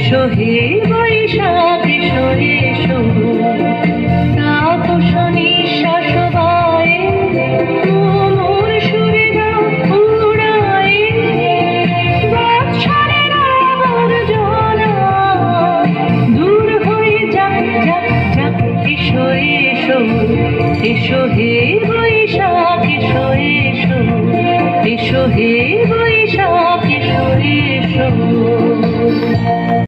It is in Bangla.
এসো হে বৈশাখ এসো এসো তাপস নিঃশ্বাস বায়ে তুমুর সুরে দাও উড়ায়ে বৎসরের আবর্জনা দূর হয়ে যাক যাক যাক এসো এসো এসো হে